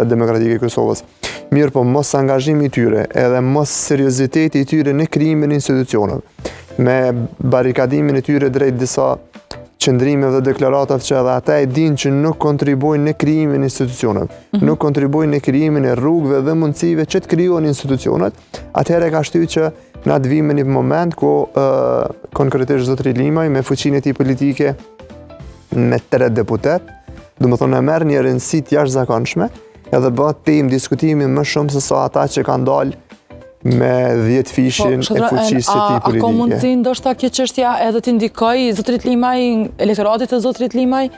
Demokratike e Kosovës. Mirë po mos angazhimi i tyre edhe mos serioziteti i tyre në krijimin e institucioneve, me barikadimin e tyre drejt disa qëndrimeve dhe deklaratave që edhe ata e dinë që nuk kontribuojnë në krijimin e institucioneve, nuk kontribuojnë në krijimin e rrugëve dhe mundësive që të krijohen institucionet, atëherë ka shtyr që na të vijmë në një moment ku konkretisht zotri Limaj me fuqinë e tij politike me 3 deputet, domethënë merr një rëndësi të jashtëzakonshme edhe bëhet temë diskutimi më shumë se sa ata që kanë dalë me 10 fishin e fuqisë të tij politike. A ka mundësi ndoshta kjo çështja edhe të ndikoj zotrit Limaj, elektoratit të zotrit Limaj?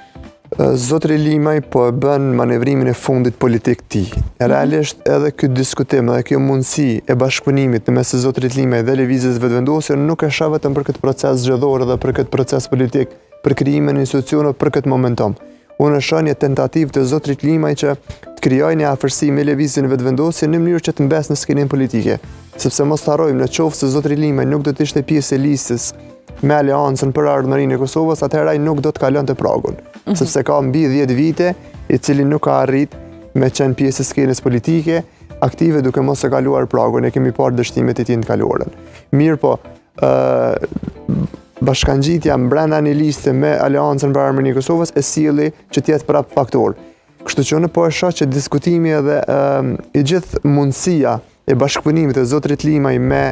Zotri Limaj po e bën manevrimin e fundit politik të tij. Realisht edhe ky diskutim dhe kjo mundësi e bashkëpunimit në mes të zotrit Limaj dhe lëvizjes vetëvendosur nuk e shoh vetëm për këtë proces zgjedhor dhe për këtë proces politik, për krijimin e institucioneve për këtë momentum. Unë shoh një tentativë të zotrit Limaj që të krijojë një afërsi me lëvizjen vetëvendosur në mënyrë që të mbes në skenën politike. Sepse mos harrojmë, në qoftë se zotri Limaj nuk do të ishte pjesë e listës me aleancën për ardhmërinë e Kosovës, atëherë ai nuk do të kalonte pragun, sepse ka mbi 10 vite i cili nuk ka arrit me qenë pjesë e skenës politike aktive duke mos e kaluar pragun. E kemi parë dështimet e tij të kaluarën. Mirë po, bashkangjitja brenda një liste me aleancën për ardhmërinë e Kosovës e sjelli që të jetë prap faktor. Kështu që unë po e shoh që diskutimi edhe i gjithë mundësia e bashkëpunimit të zotrit Limaj me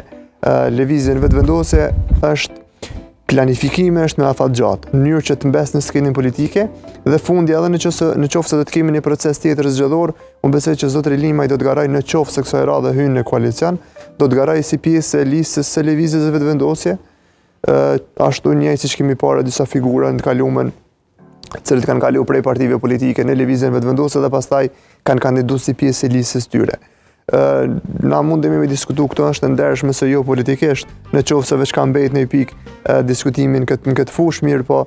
lëvizjen vetëvendose është planifikime, është me afat gjatë, në mënyrë që të mbes në skenën politike dhe fundi edhe në qoftë se do të kemi një proces tjetër zgjedhor, unë besoj që zotri Limaj do të garoj në qoftë se kësaj radhe hyn në koalicion, do të garoj si pjesë e listës së lëvizjes vetëvendosje, ashtu njëjtë siç kemi parë disa figura në të kaluamën, të cilët kanë kaluar prej partive politike në lëvizjen vetëvendosje dhe pastaj kanë kandiduar si pjesë e listës tyre. Na mundemi me diskutu këto është ndershme se jo politikisht, në qoftë se veç ka mbet në pikë diskutimin në këtë fushë, mirë po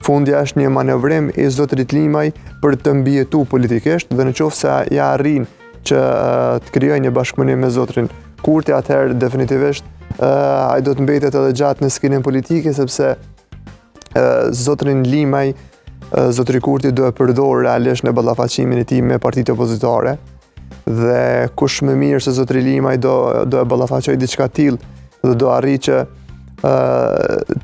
fundja është një manevrim i zotrit Limaj për të mbijetuar politikisht dhe në qoftë se ja arrin që të krijojë një bashkëpunim me zotrin Kurti, atëherë definitivisht ai do të mbetet edhe gjatë në skenën politike, sepse zotrin Limaj, zotri Kurti do e përdor realisht në ballafaqimin e tij me partitë opozitare. Dhe kush më mirë se zotri Limaj do e ballafaqoj diçka tillë dhe do arrijë që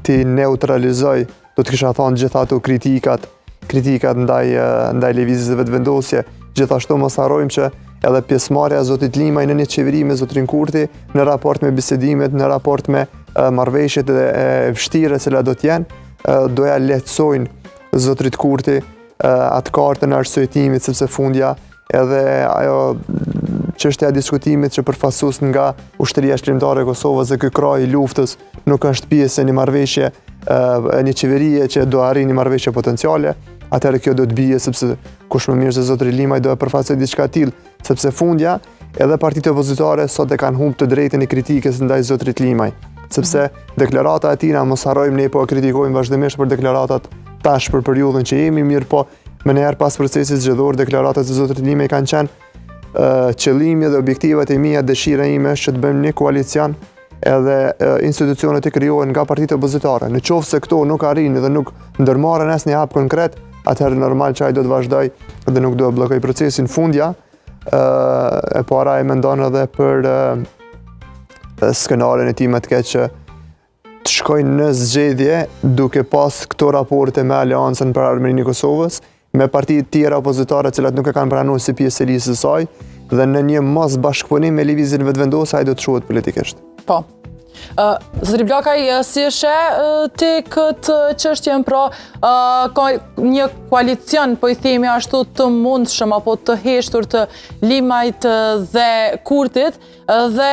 ti neutralizoj, do të kisha thënë gjithë ato kritikat ndaj lëvizjes vetëvendosje. Gjithashtu mos harrojmë që edhe pjesëmarrja e zotit Limaj në një qeveri me zotrin Kurti në raport me bisedimet, në raport me marrëveshjet e vështira që do të jenë, do ja lehtësojnë zotrit Kurti atë kartën e arsyetimit, sepse fundja edhe ajo çështja e diskutimit që përfasus nga ushtria shkrimtare e Kosovës dhe ky krah i luftës nuk është pjesë e një marrëveshje, një qeverie që do arrijë një marrëveshje potenciale, atëherë kjo do të bie, sepse kush më mirë se zotri Limaj do e përfaqësoj diçka tillë, sepse fundja edhe partitë opozitare sot e kanë humbur të drejtën e kritikës ndaj zotrit Limaj, sepse deklarata e tij, mos harrojmë, ne po kritikojmë vazhdimisht për deklaratat tash për periudhën që jemi, mirë po më njëherë pas procesit zgjedhor, deklaratat e zotrit Limaj kanë qenë qëllimi dhe objektivat e mia, dëshira ime është që të bëjmë një koalicion edhe institucionet të krijohen nga partitë opozitare. Në qoftë se këto nuk arrin dhe nuk ndërmarren asnjë hap konkret, atëherë normal që ai do të vazhdoj dhe nuk do të bllokoj procesin. Fundja e para e mendon edhe për skenarin e tij më të keq që të shkojnë në zgjedhje duke pas këto raporte me aleancën për ardhmërinë e Kosovës, me partitë tjera opozitare të cilat nuk e kanë pranuar si pjesë e listës së saj, dhe në një mos bashkëpunim me lëvizjen vetëvendosur ai do të shohet politikisht. Po. Zotri Bllakaj, si e sheh ti këtë çështjen, pra ka një koalicion, po i themi ashtu, të mundshëm apo të heshtur të Limajt dhe Kurtit, dhe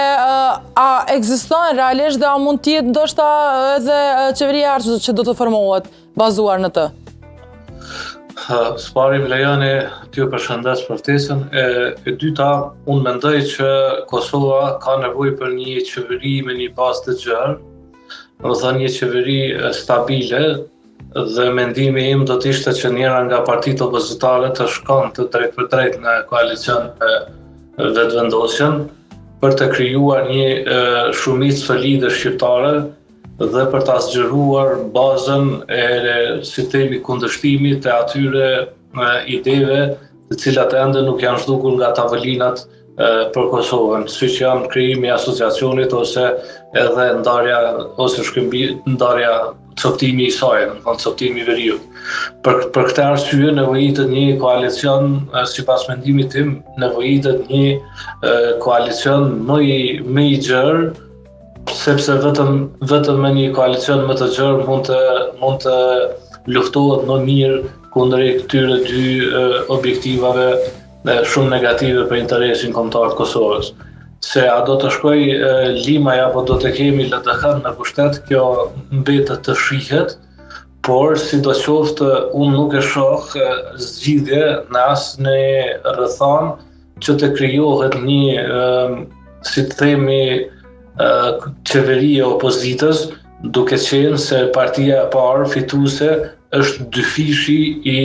a ekziston realisht dhe a mund të jetë ndoshta edhe qeveria e ardhshme që do të formohet bazuar në të? Së pari më lejoni t'ju përshëndes ftesën. E dyta, unë mendoj që Kosova ka nevojë për një qeveri me një bazë të gjerë, do të thënë një qeveri stabile, dhe mendimi im do të ishte që njëra nga partitë opozitare të shkon të drejt për drejt në koalicion me vetëvendosjen për të krijuar një shumicë solide shqiptare dhe për ta zgjeruar bazën e si themi kundërshtimit të atyre ideve të cilat ende nuk janë zhdukur nga tavolinat për Kosovën, siç janë krijimi i asociacionit ose edhe ndarja coptimi i saj, coptimi i veriut. Për këtë arsye nevojitet një koalicion, sipas mendimit tim, nevojitet një koalicion më i gjerë, sepse vetëm me një koalicion më të gjerë mund të luftohet më mirë kundër këtyre dy objektivave shumë negative për interesin kombëtar të Kosovës. Se a do të shkoj Limaj apo do të kemi LDH në pushtet, kjo mbetet të shihet, por sidoqoftë unë nuk e shoh zgjidhje në asnjë rrethon që të krijohet një, si të themi, qeveri e opozitës, duke qenë se partia e parë fituese është dyfishi i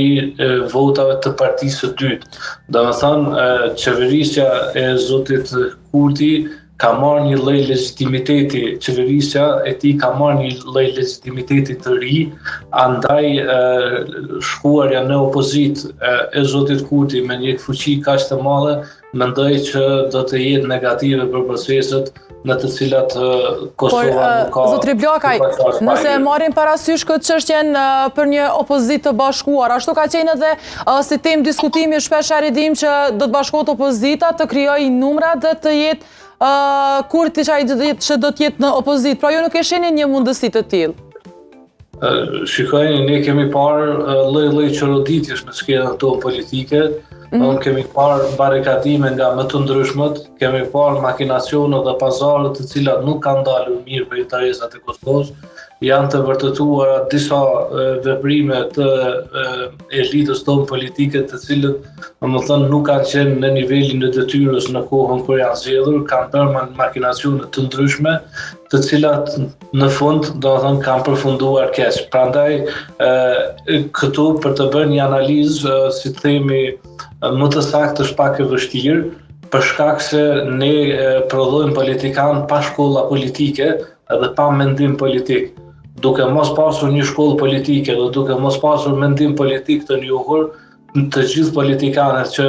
votave të partisë së dytë. Domethënë, qeverisja e zotit Kurti ka marrë një lloj legitimiteti, qeverisja e tij ka marrë një lloj legitimiteti të ri, andaj shkuarja në opozitë e zotit Kurti me një fuqi kaq të madhe, mendoj që do të jetë negative për proceset në të cilat Kosova nuk ka. Zotri Blakaj, nëse e marrim parasysh këtë çështjen për një opozitë të bashkuar, ashtu ka qenë edhe si temë diskutimi shpesh dim që do të bashkohet opozita, të krijojë numra dhe të jetë Kurti që do të jetë në opozitë. Pra ju nuk e shihni një mundësi të tillë? Shikojeni, ne kemi parë lloj-lloj çoroditjesh në skenën tonë politike. Kemi parë barikadime nga më të ndryshmët, kemi parë makinacione dhe pazare të cilat nuk kanë dalur mirë për interesat e Kosovës, janë të vërtetuara disa veprime të elitës tonë politike të cilët domethënë nuk kanë qenë në nivelin e detyrës në kohën kur janë zgjedhur, kanë bërë makinacione të ndryshme, të cilat në fund domethënë kanë përfunduar keq. Prandaj këtu për të bërë një analizë, si të themi, më të saktë është pak e vështirë, për shkak se ne prodhojmë politikanë pa shkolla politike edhe pa mendim politik. Duke mos pasur një shkollë politike dhe duke mos pasur mendim politik të njohur, të gjithë politikanët që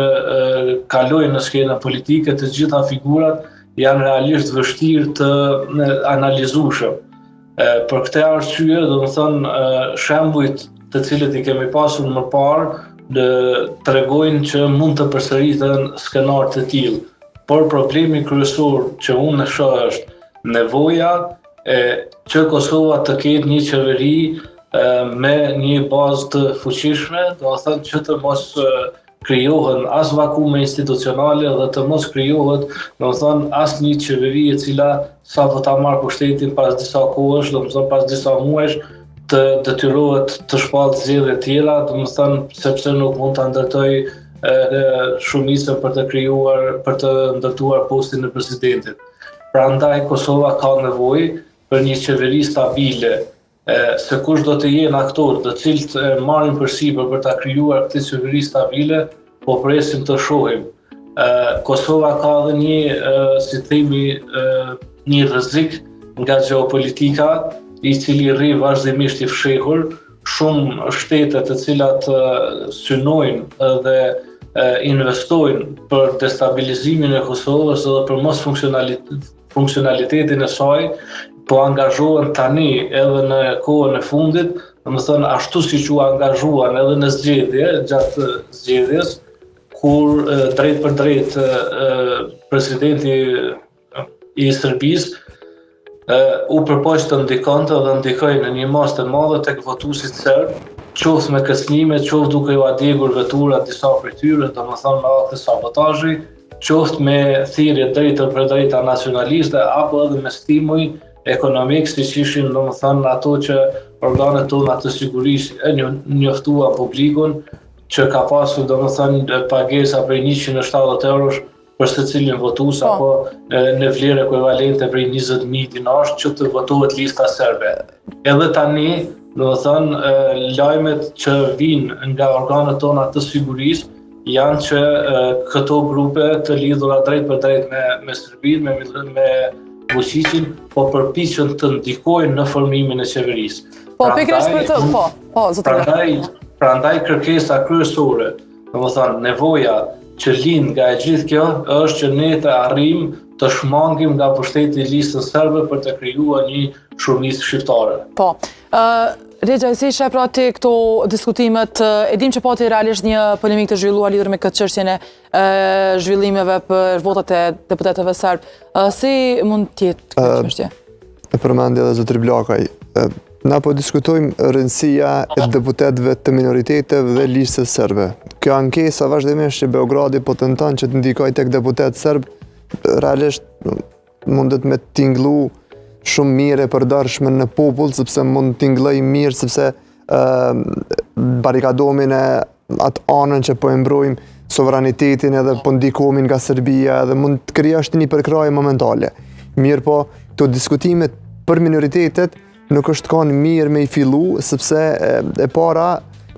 kalojnë në skenën politike, të gjitha figurat janë realisht vështirë të analizueshëm. Për këtë arsye, domethënë, shembujt të cilët i kemi pasur më parë tregojnë që mund të përsëriten skenar të tillë. Por problemi kryesor që unë e shoh është nevoja që Kosova të ketë një qeveri me një bazë të fuqishme, domethënë që të mos krijohen as vakume institucionale dhe të mos krijohet, domethënë, as një qeveri e cila sa do ta marrë pushtetin pas disa kohësh, domethënë pas disa muajsh, të detyrohet të shpallë zgjedhje tjera, domethënë sepse nuk mund ta ndërtoj shumicën për të ndërtuar postin e presidentit. Prandaj Kosova ka nevojë për një qeveri stabile, se kush do të jenë aktorë të cilët marrin përsipër për ta krijuar këtë qeveri stabile, po presim të shohim. Kosova ka edhe një, si themi, një rrezik nga geopolitika, i cili rri vazhdimisht i fshehur, shumë shtete të cilat synojnë dhe investojnë për destabilizimin e Kosovës dhe për mos funksionalitetin e saj, po angazhohen tani edhe në kohën e fundit, domethënë ashtu siç u angazhuan edhe në zgjedhje, gjatë zgjedhjes, kur drejt për drejt presidenti i Serbisë u përpoq të ndikonte dhe ndikoi në një masë të madhe tek votuesit serb, qoftë me kërcënime, qoftë duke u adhegur vetura disa prej tyre, domethënë me anë të sabotazhi, qoftë me thirrje drejtë për drejta nacionaliste apo edhe me stimuj ekonomik, siç ishin domethënë ato që organet tona të sigurisë e njoftuan publikun, që ka pasur domethënë pagesa prej 170 eurosh për secilin votues apo në vlerë ekuivalente prej 20.000 dinarsh që të votohet lista serbe. Edhe tani, domethënë, lajmet që vijnë nga organet tona të sigurisë janë që këto grupe të lidhura drejt për drejt me Serbinë, me Vučićin, po përpiqen të ndikojnë në formimin e qeverisë. Po, pikërisht për të, zotëri. Prandaj kërkesa kryesore Domethënë nevoja që lind nga e gjithë kjo është që ne të arrijmë të shmangim nga pushteti i listës serbe për të krijuar një shumicë shqiptare. Po. Regja, si sheh pra ti këto diskutimet, e dim që pati realisht një polemik të zhvilluar lidhur me këtë çështjen e zhvillimeve për votat e deputetëve serb. Si mund të jetë këtë çështje? E përmendi edhe zotri Bllakaj. Na po diskutojmë rëndësia e deputetëve të minoriteteve dhe listës serbe. Kjo ankesa vazhdimisht që Beogradi po tenton që të ndikojë tek deputetë serb, realisht mundet me tingëllu shumë mirë e përdorshme në popull, sepse mund tingëlloj mirë, sepse barikadomin e atë anën që po e mbrojmë sovranitetin edhe po ndikomin nga Serbia edhe mund të krijosh një përkraje momentale. Mirë po, këto diskutimet për minoritetet nuk është kanë mirë me i fillu, sepse e para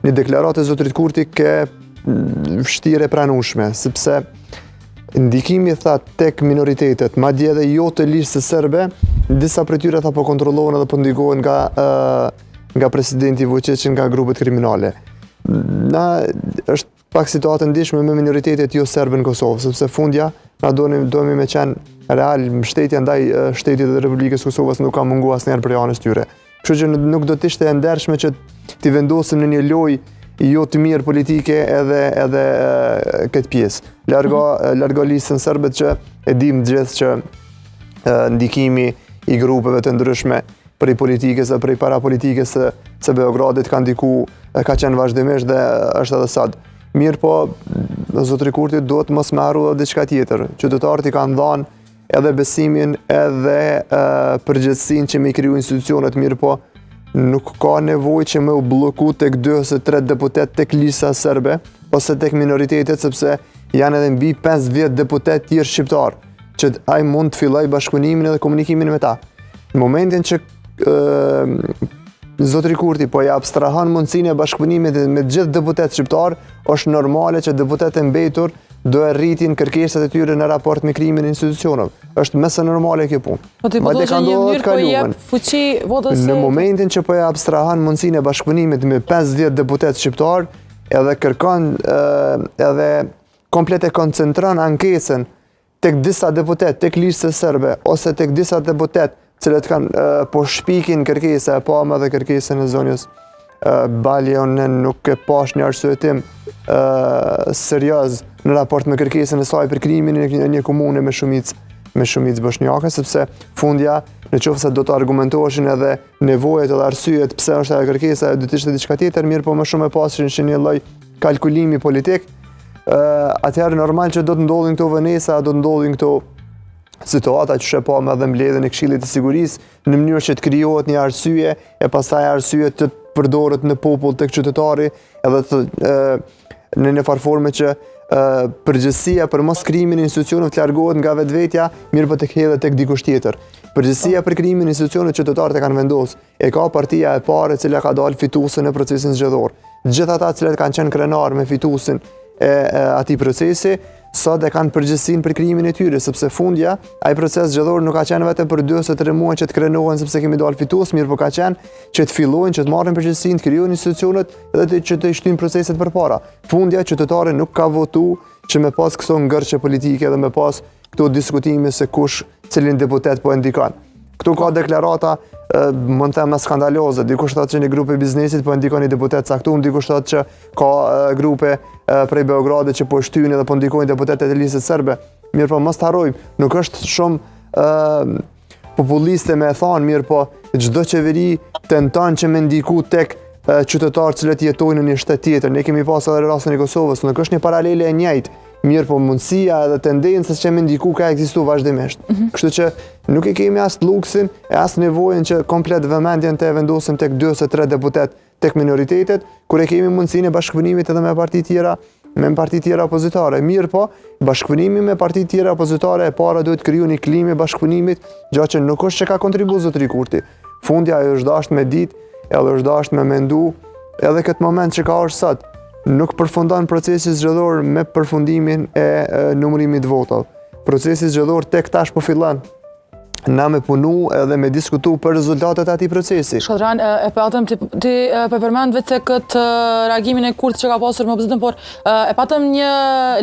një deklaratë e zotrit Kurti ke vështirë e pranueshme, sepse ndikimi tek minoritetet, madje edhe jo të listës serbe, disa prej tyre po kontrollohen edhe po ndikohen nga presidenti Vučić nga grupet kriminale. Na është pak situatë ndihshme me minoritetet jo serbe në Kosovë, sepse fundja na domi me qenë real mbështetja ndaj shtetit dhe Republikës Kosovës nuk ka munguar asnjëherë për anës tyre. Kështu që nuk do të ishte e ndershme që t'i vendosim në një lojë jo të mirë politike edhe këtë pjesë. Largo listën serbet që e dim gjithë që ndikimi i grupeve të ndryshme për i politikës dhe për i parapolitikës se Beogradit ka ndiku, ka qenë vazhdimisht dhe është edhe sot. Mirë po, zotri Kurti duhet mos me harru edhe diçka tjetër. Qytetarët i kanë dhënë edhe besimin edhe përgjegjësinë që me i kriju institucionet, mirë po, nuk ka nevojë që me u bloku tek 2 ose 3 deputet tek lista serbe ose tek minoritetet, sepse janë edhe mbi 50 deputet tjerë shqiptar, që ai mund të filloj bashkëpunimin edhe komunikimin me ta. Në momentin që zotri Kurti po ja abstrahon mundësinë e bashkëpunimit me gjithë deputet shqiptar, është normale që deputetë e mbetur do e rritin kërkesat e tyre në raport me krimin e institucioneve. Është mëse normale kjo punë. Po ti po do të një mënyrë po jep fuqi votës. Në momentin që po ja abstrahan mundësinë e bashkëpunimit me 50 deputet shqiptar, edhe kërkon edhe komplet e koncentron ankesën tek disa deputet tek listës serbe ose tek disa deputet cilët kanë po shpikin kërkesa e pamë dhe kërkesën e zonjës Baljon nuk e pash një arsyetim serioz në raport me kërkesën e saj për krimin e një komune me shumicë bosnjake, sepse fundja në qoftë se do të argumentoheshin edhe nevojat edhe arsyet pse është ajo kërkesa, do të ishte diçka tjetër, mirë po më shumë e pasishin që një lloj kalkulimi politik, atëherë normal që do të ndodhin këto vënesa, do të ndodhin këto situata që shepam edhe mbledhjen e Këshillit të Sigurisë në mënyrë që të krijohet një arsye e pastaj arsye të përdoret në popull tek qytetari edhe në një farforme që përgjegjësia për mos krimin e institucioneve të largohet nga vetvetja, mirë po tek hedhet tek dikush tjetër. Përgjegjësia për krimin e institucioneve qytetarët e kanë vendosur. E ka partia e parë e cila ka dalë fituese në procesin zgjedhor. Gjithë ata që kanë qenë krenar me fituesin e atij procesi, sot e kanë përgjegjësinë për krimin e tyre, sepse fundja, ai proces zgjedhor nuk ka qenë vetëm për 2 ose 3 muaj që të krenohen sepse kemi dalë fitues, mirë po ka qenë që të fillojnë, që të marrin përgjegjësinë, të krijojnë institucionet edhe që të shtyjnë proceset përpara. Fundja qytetari nuk ka votuar që me pas këto ngërçe politike dhe me pas këto diskutime se kush cilin deputet po e ndikon. Këtu ka deklarata mund të them skandaloze, dikush thotë që një grup i biznesit po ndikon një deputet caktuar, dikush thotë që ka grupe prej Beogradit që po shtyjnë dhe po ndikojnë deputetet e listës serbe. Mirë po mos të harrojmë, nuk është shumë populiste me e thonë, mirë po çdo qeveri tenton që me ndiku tek qytetarë që jetojnë në një shtet tjetër. Ne kemi pasur edhe rastin e Kosovës, nuk është një paralele e njëjtë. Mirë po mundësia edhe tendencës që me ndiku ka ekzistuar vazhdimisht. Kështu që nuk e kemi as luksin e as nevojën që komplet vëmendjen të vendosim tek 2 ose 3 deputet tek minoritetet, kur e kemi mundësinë e bashkëpunimit edhe me parti tjera opozitare. Mirë po, bashkëpunimi me parti tjera opozitare e para duhet kriju një klimë bashkëpunimit, gjë që nuk është që ka kontribuar zotri Kurti. Fundja ajo është dashur me ditë, edhe është dashur me mendu, edhe këtë moment që ka është sot. Nuk përfundon procesi zgjedhor me përfundimin e numërimit votave. Procesi zgjedhor tek tash po fillon. na me punu edhe me diskutu për rezultatet e atij procesi. Shkodran, e patëm ti përmend vetë këtë reagimin e Kurtit që ka pasur më opozitën, por e patëm një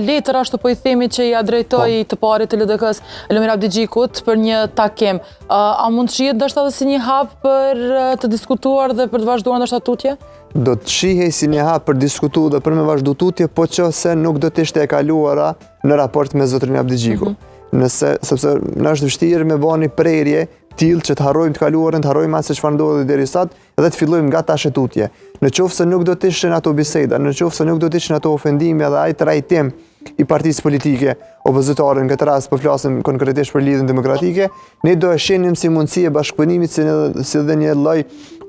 letër ashtu po i themi që i drejtoi të parit të LDK-s Lumir Abdigjikut për një takim. A mund të shihet ndoshta edhe si një hap për të diskutuar dhe për të vazhduar ndoshta tutje? Do të shihej si një hap për diskutu dhe për me vazhdu tutje, po që se nuk do të ishte e kaluara në raport me zotrin Abdigjiku. Sepse në është vështirë me bani prerje tillë që të harrojmë të kaluarën, të harrojmë atë se çfarë ndodhi deri sot dhe të fillojmë nga tash e tutje. Në qoftë se nuk do të ishin ato biseda, në qoftë se nuk do të ishin ato ofendime dhe ai trajtim i partisë politike opozitare, në këtë rast po flasim konkretisht për Lidhjen Demokratike, ne do e shenim si mundësi e bashkëpunimit si dhe një lloj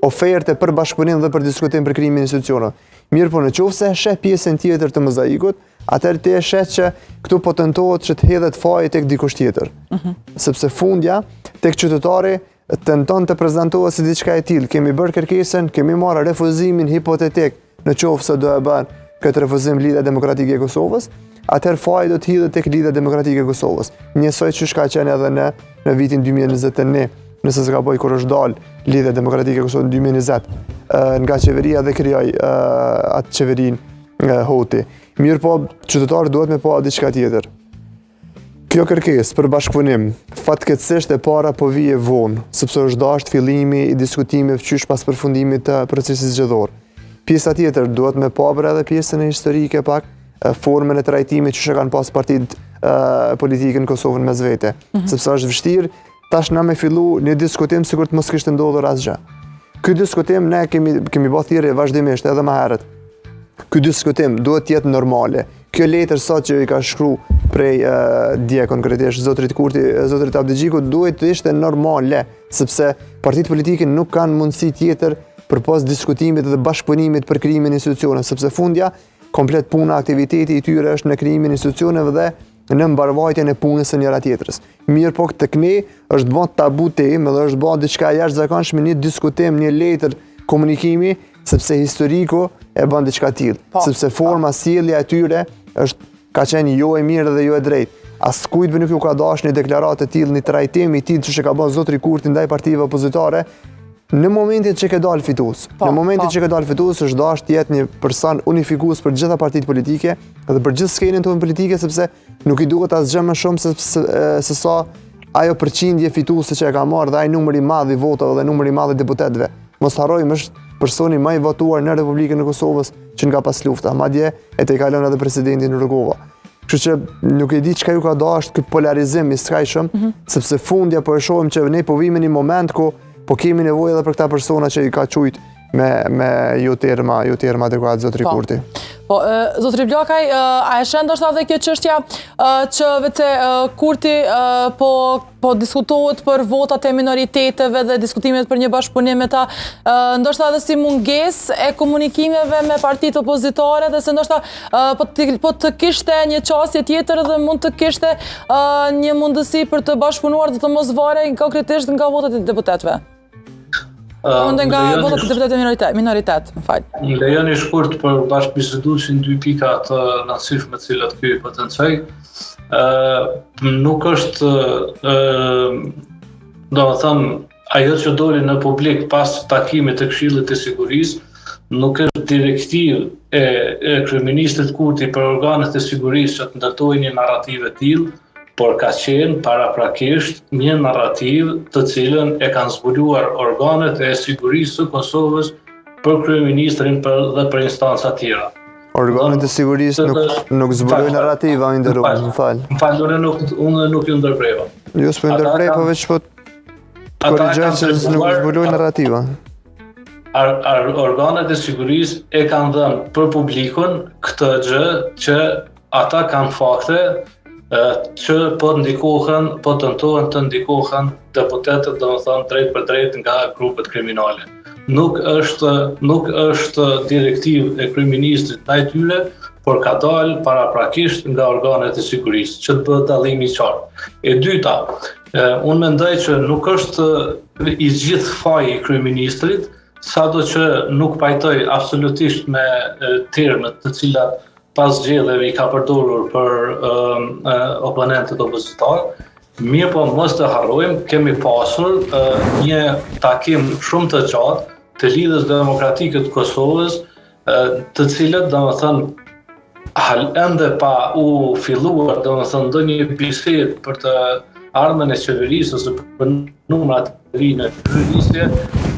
oferte për bashkëpunim dhe për diskutim për krijimin e institucioneve. Mirë, po në qoftë se e sheh pjesën tjetër të mozaikut, atëherë ti e sheh që këtu po tentohet që të hedhet faji tek dikush tjetër. Sepse fundja tek qytetari tenton të prezantohet si diçka e tillë. Kemi bërë kërkesën, kemi marrë refuzimin hipotetik në qoftë se do e bën këtë refuzim Lidhja Demokratike e Kosovës, atëherë faji do të hidhet tek Lidhja Demokratike e Kosovës. Njësoj që ka qenë edhe në vitin 2021, nëse s'ka bëj kur është dalë Lidhja Demokratike e Kosovës në 2020, nga qeveria dhe krijoi atë qeverinë Hoti. Mirë, po qytetarët duhet me pa diçka tjetër. Kjo kërkesë për bashkëpunim, fatkeqësisht e para po vije vonë, sepse është dashur fillimi i diskutimeve qysh pas përfundimit të procesit zgjedhor. Pjesa tjetër duhet me pa edhe pjesën e historike pak, formën e trajtimit që kanë pas partitë politike në Kosovën mes vete, sepse është vështirë tash na me fillu një diskutim sikur të mos kishte ndodhur asgjë. Ky diskutim ne kemi bërë thirrje vazhdimisht edhe më herët. Ky diskutim duhet të jetë normale. Kjo letër sot që i ka shkruar prej dje konkretisht zotrit Kurti, zotrit Abdigjikut, duhet të ishte normale, sepse partitë politike nuk kanë mundësi tjetër përpas diskutimit dhe bashkëpunimit për krijimin e institucioneve, sepse fundja komplet puna aktiviteti i tyre është në krijimin e institucioneve dhe në mbarvajtjen e punës së njëra tjetrës. Mirë, po tek ne është bën tabu temë dhe është bën diçka jashtëzakonshme, një diskutim, një letër komunikimi, sepse historiku e bën diçka tillë, sepse forma sjellja e tyre ka qenë jo e mirë dhe jo e drejtë. Askujt nuk ju ka dashur një deklaratë të tillë, një trajtim i tillë që ka bën zotri Kurti ndaj partive opozitare, në momentin që ke dalë fitues. Në momentin që ke dalë fitues është dashur të jetë një person unifikues për gjitha partitë politike dhe për gjithë skenën tonë politike, sepse nuk i duhet asgjë më shumë se sa ajo përqindje fituese që e ka marrë dhe ai numër i madh i votave dhe numër i madh i deputetëve. Mos harrojmë, është personi më i votuar në Republikën e Kosovës që nga pas lufta, madje e te kalon edhe presidenti Rugova. Kështu që nuk e di çka ju ka dashur ky polarizim i skajshëm, sepse fundja po e shohim që ne po vime në një moment ku po kemi nevojë edhe për këta persona që i ka qujt me ju terma adekuat zotri Kurti. Po, zotri Blakaj, a e shën ndoshta edhe kjo çështja që vetë Kurti po diskutohet për votat e minoriteteve dhe diskutimet për një bashkëpunim me ta, ndoshta edhe si mungesë e komunikimeve me partitë opozitare dhe se ndoshta po të kishte një qasje tjetër dhe mund të kishte një mundësi për të bashkëpunuar dhe të mos varej konkretisht nga votat e deputetëve. Nga votat e deputetëve minoritet, më fal. Lejoni shkurt për bashkëbiseduesin dy pika të rëndësishme të cilat ky potencoj. Nuk është, domethënë, ajo që doli në publik pas takimit të Këshillit të Sigurisë, nuk është direktivë e kryeministit Kurti për organet e sigurisë që të ndërtojnë një narrativë të tillë, por ka qenë paraprakisht një narrativ të cilën e kanë zbuluar organet e sigurisë së Kosovës për kryeministrin dhe për instanca tjera. Organet e sigurisë nuk zbulojnë narrativa, më fal. Më fal, unë nuk ju ndërpreva. Jo, s'po ndërprej, po veç po të korrigjoj se nuk zbulojnë narrativa. Organet e sigurisë e kanë dhënë për publikun këtë gjë që ata kanë fakte që po tentohen të ndikohen deputetët, domethënë drejt për drejt nga grupet kriminale. Nuk është direktivë e kryeministrit ndaj tyre, por ka dalë paraprakisht nga organet e sigurisë, që të bëhet dallimi i qartë. E dyta, unë mendoj që nuk është i gjithë faji i kryeministrit, sado që nuk pajtoj absolutisht me termet të cilat pas zgjedhjeve i ka përdorur për oponentët opozitar. Mirë po mos të harrojmë, kemi pasur një takim shumë të gjatë të Lidhjes Demokratike të Kosovës, të cilët domethënë ende pa u filluar domethënë ndonjë bisedë për të ardhmen e qeverisë ose për numrat e ri në kryeministri,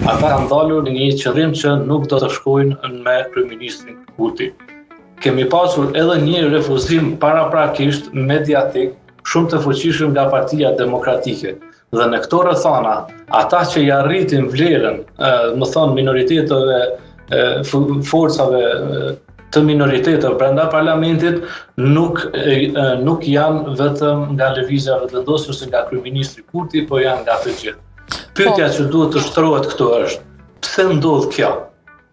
ata kanë dalur në një qëllim që nuk do të shkojnë me kryeministrin Kurti. Kemi pasur edhe një refuzim paraprakisht mediatik shumë të fuqishëm nga Partia Demokratike. Dhe në këto rrethana, ata që i arritin vlerën, më thonë minoriteteve, forcave të minoriteteve brenda parlamentit, nuk janë vetëm nga lëvizja vetëvendosur ose nga kryeministri Kurti, po janë nga të gjithë. Pyetja që duhet të shtrohet këtu është, pse ndodh kjo?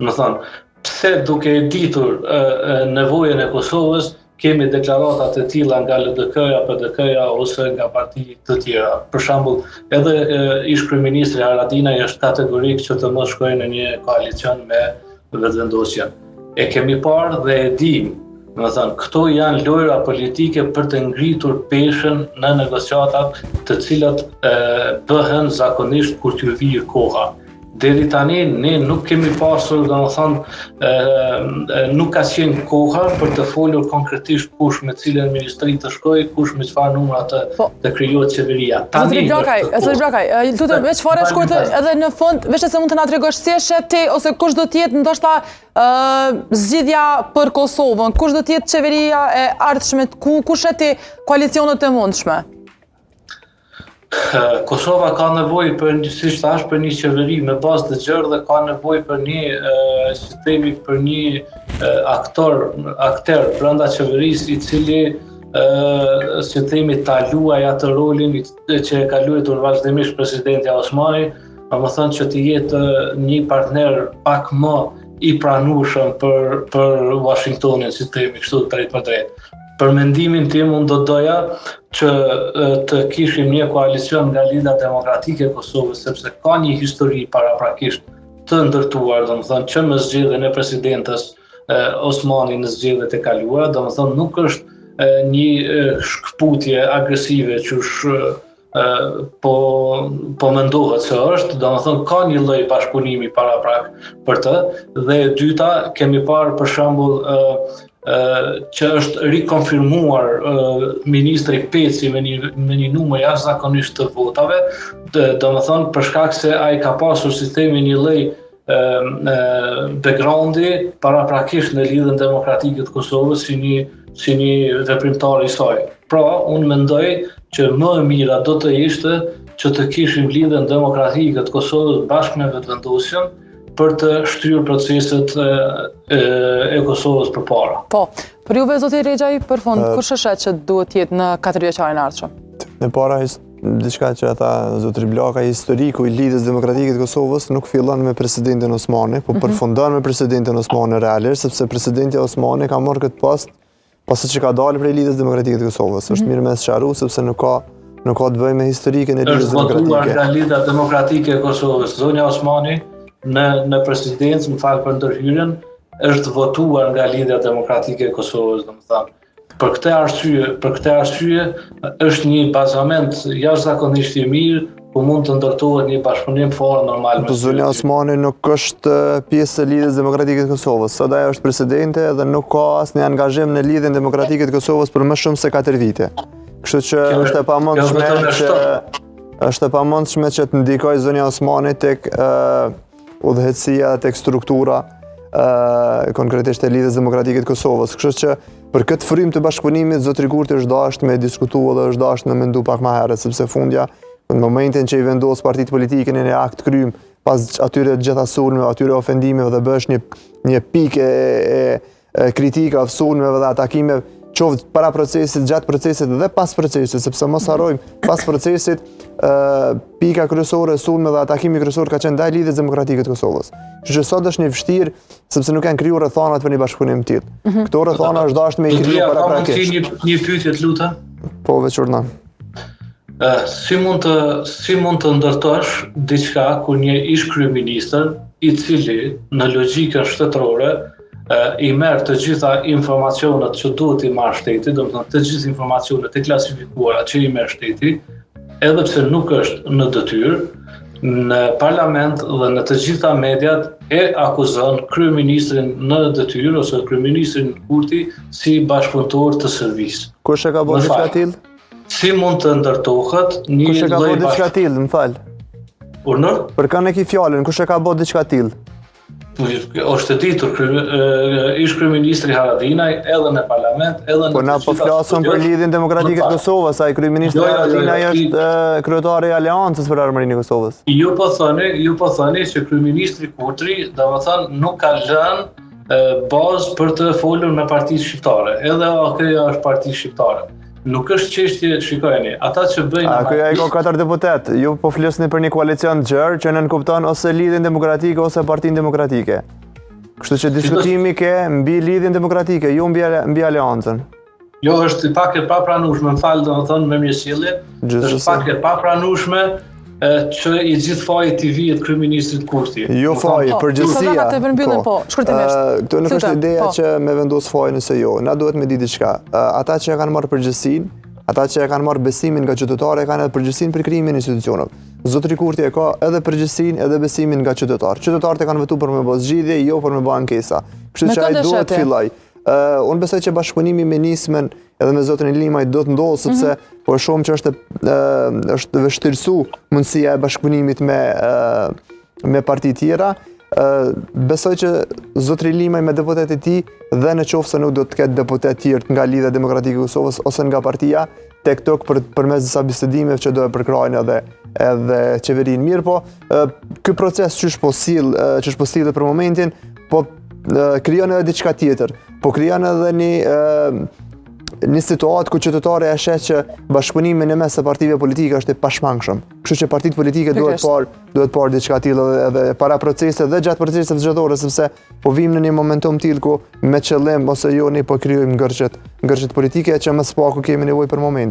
Më thonë, pse duke e ditur nevojën e Kosovës, kemi deklarata të tilla nga LDK-ja, PDK-ja ose nga parti të tjera. Për shembull, edhe ish kryeministri Haradinaj është kategorik që të mos shkojë në një koalicion me vetëvendosjen. E kemi parë dhe e dim, këto janë lojra politike për të ngritur peshën në negociatat të cilat bëhen zakonisht kur t'ju vijë koha. Deri tani ne nuk kemi pasur, nuk ka qenë koha për të folur konkretisht kush me cilën ministri të shkojë, kush me çfarë numra të krijohet qeveria. Zotri Bllakaj, lutem veç fare shkurtë edhe në fund, veç se mund të na tregosh si e shet ti ose kush do të jetë ndoshta zgjidhja për Kosovën, kush do të jetë qeveria e ardhshme, ku shet ti koalicionet e mundshme? Kosova ka nevojë për një qeveri me bazë të gjerë dhe ka nevojë për një akter brenda qeverisë i cili ta luajë atë rolin që e ka luajtur vazhdimisht presidenti Osmani, domethënë që të jetë një partner pak më i pranueshëm për Washingtonin, si themi kështu drejt për drejt. Për mendimin tim, unë do doja që të kishim një koalicion nga Lidhja Demokratike e Kosovës, sepse ka një histori paraprakisht të ndërtuar, domethënë që në zgjedhjen e presidentes Osmani në zgjedhjet e kaluara, domethënë nuk është një shkputje agresive që po mendohet se është, domethënë ka një lloj bashkëpunimi paraprak për të, dhe e dyta kemi parë për shembull që është rikonfirmuar ministri Peci me një numër jashtëzakonisht të votave, domethënë për shkak se ai ka pasur si themi një lloj backgroundi paraprakisht në Lidhjen Demokratike të Kosovës si një veprimtar i saj. Pra, unë mendoj që më e mira do të ishte që të kishim Lidhjen Demokratike të Kosovës bashkë me vetëvendosjen për të shtyrë proceset e Kosovës përpara. Po, për juve zoti Rexhaj, për fund, kush është që duhet jetë në 4 vjeçarin e ardhshëm? Në para diçka që ata zotri Bllakaj, historiku i Lidhjes Demokratike të Kosovës nuk fillon me presidentin Osmani, po përfundon me presidentin Osmani realisht, sepse presidenti Osmani ka marrë këtë post pasi që ka dalë prej Lidhjes Demokratike të Kosovës. Është mirë me sqaruar sepse nuk ka të bëjë me historikën e Lidhjes Demokratike. Është votuar nga Lidhja Demokratike e Kosovës. Zonja Osmani në presidencë, më falë për ndërhyrjen, është votuar nga Lidhja Demokratike e Kosovës, domethënë. Për këtë arsye është një bazament jashtëzakonisht i mirë, ku mund të ndërtohet një bashkëpunim fort normal. Po zonja Osmani nuk është pjesë e Lidhjes Demokratike të Kosovës. Sot ajo është presidente dhe nuk ka asnjë angazhim në Lidhjen Demokratike të Kosovës për më shumë se 4 vite. Kështu që është e pamundshme që të ndikoj zonja Osmani tek udhëheqësia, tek struktura konkretisht e Lidhjes Demokratike të Kosovës. Kështu që për këtë frymë të bashkëpunimit zotri Kurti është dashur me diskutuar dhe është dashur me mendu pak më herët, sepse fundja në momentin që i vendos partitë politike në një akt krym pas atyre gjitha sulmeve, atyre ofendimeve dhe bësh një pikë e kritika, sulmeve dhe atakimeve, qoftë para procesit, gjatë procesit dhe pas procesit, sepse mos harrojmë, pas procesit pika kryesore, sulme dhe atakimi kryesor ka qenë ndaj Lidhjes Demokratike të Kosovës. Kështu që sot është një vështirë sepse nuk janë krijuar rrethanat për një bashkëpunim të tillë. Këto rrethana është dashur me i kriju paraprakisht. Një pyetje të lutem. Po veçorna. Si mund të ndërtosh diçka kur një ish kryeministër i cili në logjikën shtetërore i merr të gjitha informacionet që duhet i marrë shteti, domethënë të gjithë informacionet e klasifikuara që i merr shteti, edhe pse nuk është në detyrë, në parlament dhe në të gjitha mediat e akuzon kryeministrin në detyrë ose kryeministrin Kurti si bashkëpunëtor të Serbisë. Kush e ka bërë diçka tillë? Si mund të ndërtohet një Kush e ka bërë diçka tillë, më fal? Urnër? Për kanë e ki fjalën, kush e ka bërë diçka tillë? Është e ditur, ish kryeministri Haradinaj edhe në parlament, edhe në Po na po flasim për lidhjen demokratike të Kosovës, ai kryeministri Haradinaj është kryetari i Aleancës për Armërinë e Kosovës. Ju po thoni që kryeministri Kurti, domethënë nuk ka lënë bazë për të folur me partitë shqiptare. Edhe AKJ-ja është parti shqiptare. Nuk është çështje, shikojeni, ata që bëjnë AKJ-ja ka 4 deputet, ju po flisni për një koalicion të gjerë që nënkupton ose lidhjen demokratike ose partinë demokratike. Kështu që diskutimi ke mbi lidhjen demokratike, jo mbi aleancën. Jo, është pak e papranueshme, më fal, domethënë me mirësjellje, është pak e papranueshme që i gjithë faji t'i vihet kryeministrit Kurti. Jo faji, përgjithësia. Shkurtimisht. Këtu nuk është ideja që me vendos fajin nëse jo. Na duhet me di diçka. Ata që e kanë marrë përgjithësinë, ata që e kanë marrë besimin nga qytetarë, e kanë edhe përgjithësinë për krijimin e institucioneve. Zotri Kurti e ka edhe përgjithësinë edhe besimin nga qytetarë. Qytetarët e kanë votuar për me bë zgjidhje, jo për me bë ankesa. Kështu që ai duhet të filloj. Unë besoj që bashkëpunimi me nismen edhe me zotrin Limaj do të ndodhë, sepse po shohim që është vështirësu mundësia e bashkëpunimit me parti tjera. Besoj që zotri Limaj me deputetet e tij dhe në qoftë se nuk do të ketë deputet tjerë nga Lidhja Demokratike e Kosovës ose nga partia, tek tok përmes disa bisedimeve që do e përkrajnë edhe qeverinë. Mirë po, ky proces ç'është po sillet për momentin, po krijon edhe diçka tjetër. Po krijon edhe një situatë ku qytetari e sheh që bashkëpunimi në mes të partive politike është i pashmangshëm. Kështu që partitë politike duhet parë diçka tillë edhe para procesit dhe gjatë proceseve zgjedhore, sepse po vim në një momentum tillë ku me qëllim ose jo ne po krijojmë ngërçet politike që më së paku kemi nevojë për moment.